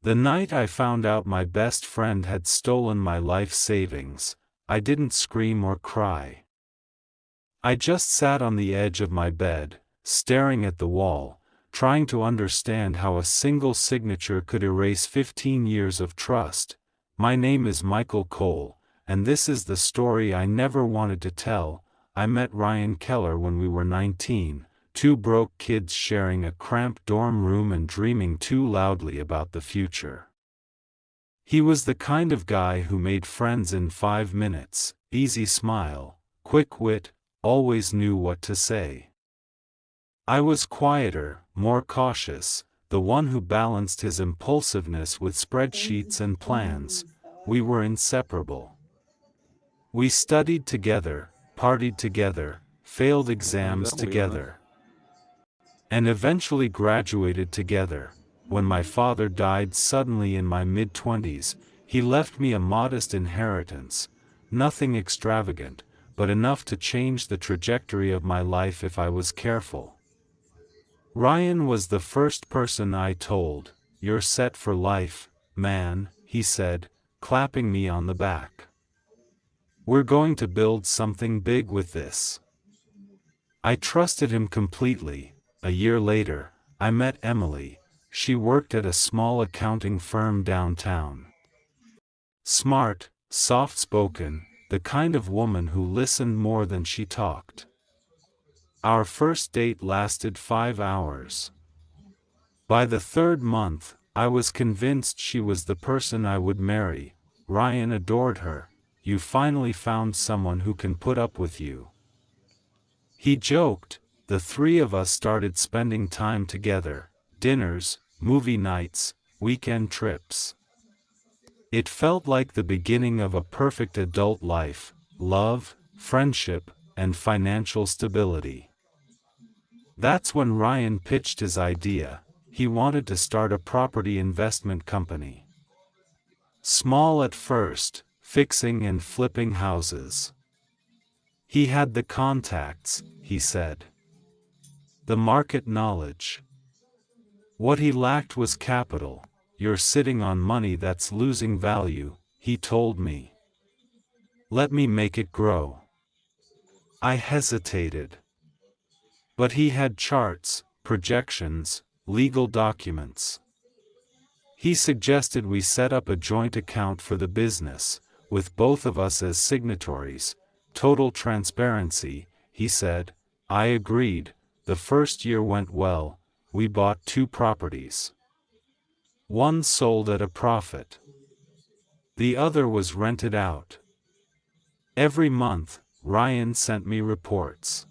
The night I found out my best friend had stolen my life savings, I didn't scream or cry. I just sat on the edge of my bed, staring at the wall, trying to understand how a single signature could erase 15 years of trust. My name is Michael Cole, and this is the story I never wanted to tell. I met Ryan Keller when we were 19, two broke kids sharing a cramped dorm room and dreaming too loudly about the future. He was the kind of guy who made friends in 5 minutes, easy smile, quick wit, always knew what to say. I was quieter, more cautious, the one who balanced his impulsiveness with spreadsheets and plans. We were inseparable. We studied together, partied together, failed exams together, and eventually graduated together. When my father died suddenly in my mid-20s, he left me a modest inheritance, nothing extravagant, but enough to change the trajectory of my life if I was careful. Ryan was the first person I told. "You're set for life, man," he said, clapping me on the back. "We're going to build something big with this." I trusted him completely. A year later, I met Emily. She worked at a small accounting firm downtown. Smart, soft-spoken, the kind of woman who listened more than she talked. Our first date lasted 5 hours. By the third month, I was convinced she was the person I would marry. Ryan adored her. "You finally found someone who can put up with you," he joked. The three of us started spending time together, dinners, movie nights, weekend trips. It felt like the beginning of a perfect adult life: love, friendship, and financial stability. That's when Ryan pitched his idea. He wanted to start a property investment company. Small at first, fixing and flipping houses. He had the contacts, he said. The market knowledge. What he lacked was capital. "You're sitting on money that's losing value," he told me. "Let me make it grow." I hesitated. But he had charts, projections, legal documents. He suggested we set up a joint account for the business, with both of us as signatories. Total transparency, he said. I agreed. The first year went well. We bought 2 properties. One sold at a profit. The other was rented out. Every month, Ryan sent me reports.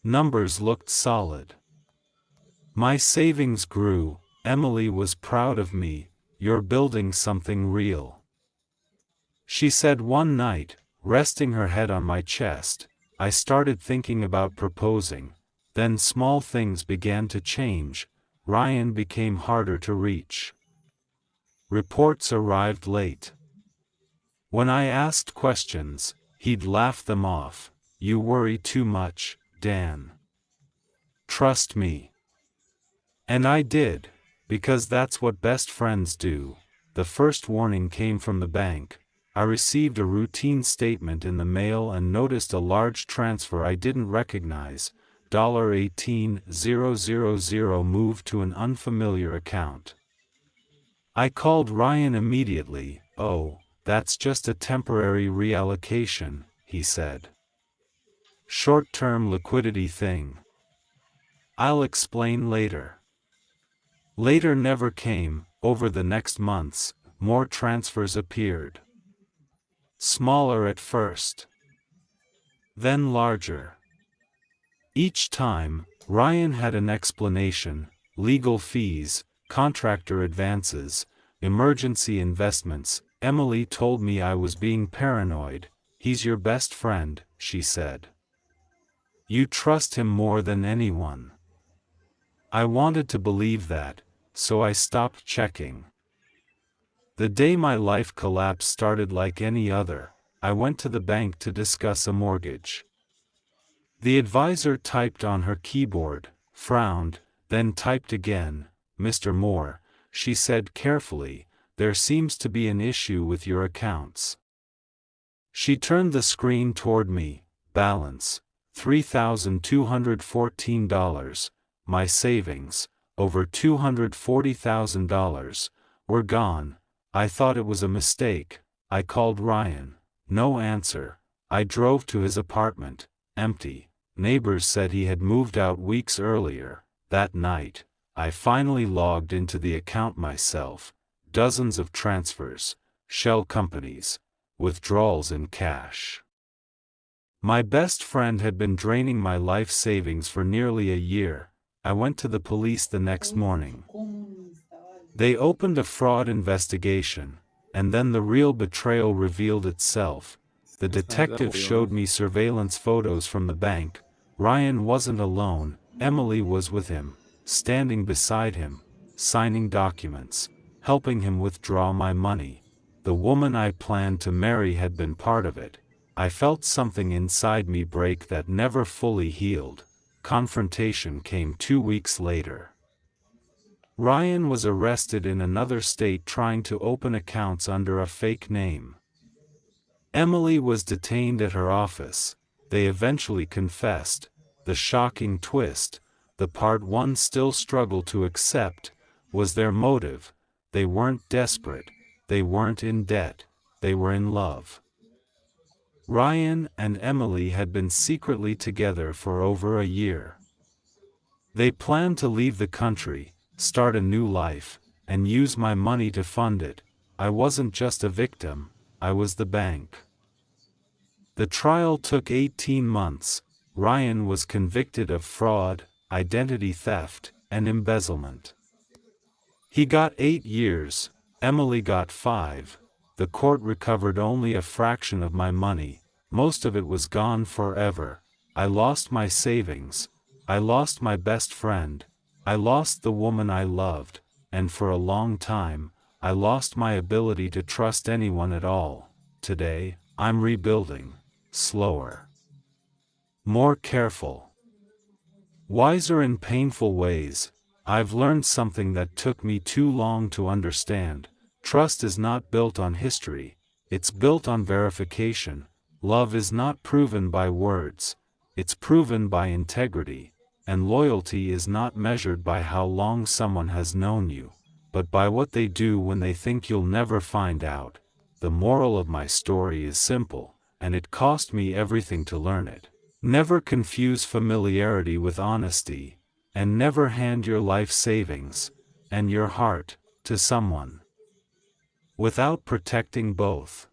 Numbers looked solid. My savings grew. Emily was proud of me. "You're building something real," she said one night, resting her head on my chest. I started thinking about proposing. Then small things began to change. Ryan became harder to reach. Reports arrived late. When I asked questions, he'd laugh them off. "You worry too much, Dan. Trust me." And I did, because that's what best friends do. The first warning came from the bank. I received a routine statement in the mail and noticed a large transfer I didn't recognize. $18,000 moved to an unfamiliar account. I called Ryan immediately. "Oh, that's just a temporary reallocation," he said. "Short-term liquidity thing. I'll explain later." Later never came. Over the next months, more transfers appeared. Smaller at first, then larger. Each time, Ryan had an explanation: legal fees, contractor advances, emergency investments. Emily told me I was being paranoid. "He's your best friend," she said. "You trust him more than anyone." I wanted to believe that, so I stopped checking. The day my life collapse started like any other. I went to the bank to discuss a mortgage. The advisor typed on her keyboard, frowned, then typed again. "Mr. Moore, she said carefully, "There seems to be an issue with your accounts." She turned the screen toward me. Balance, $3,214. My savings, over $240,000, were gone. I thought it was a mistake. I called Ryan. No answer. I drove to his apartment. Empty. Neighbors said he had moved out weeks earlier. That night, I finally logged into the account myself. Dozens of transfers, shell companies, withdrawals in cash. My best friend had been draining my life savings for nearly a year. I went to the police the next morning. They opened a fraud investigation, and then the real betrayal revealed itself. The detective showed me surveillance photos from the bank. Ryan wasn't alone, Emily was with him, standing beside him, signing documents, helping him withdraw my money. The woman I planned to marry had been part of it. I felt something inside me break that never fully healed. Confrontation came 2 weeks later. Ryan was arrested in another state trying to open accounts under a fake name. Emily was detained at her office. They eventually confessed. The shocking twist, the part one still struggled to accept, was their motive. They weren't desperate. They weren't in debt. They were in love. Ryan and Emily had been secretly together for over a year. They planned to leave the country, start a new life, and use my money to fund it. I wasn't just a victim, I was the bank. The trial took 18 months. Ryan was convicted of fraud, identity theft, and embezzlement. He got 8 years, Emily got 5. The court recovered only a fraction of my money. Most of it was gone forever. I lost my savings. I lost my best friend. I lost the woman I loved, and for a long time, I lost my ability to trust anyone at all. Today, I'm rebuilding. Slower. More careful. Wiser in painful ways. I've learned something that took me too long to understand. Trust is not built on history, it's built on verification. Love is not proven by words, it's proven by integrity. And loyalty is not measured by how long someone has known you, but by what they do when they think you'll never find out. The moral of my story is simple, and it cost me everything to learn it. Never confuse familiarity with honesty, and never hand your life savings, and your heart, to someone without protecting both.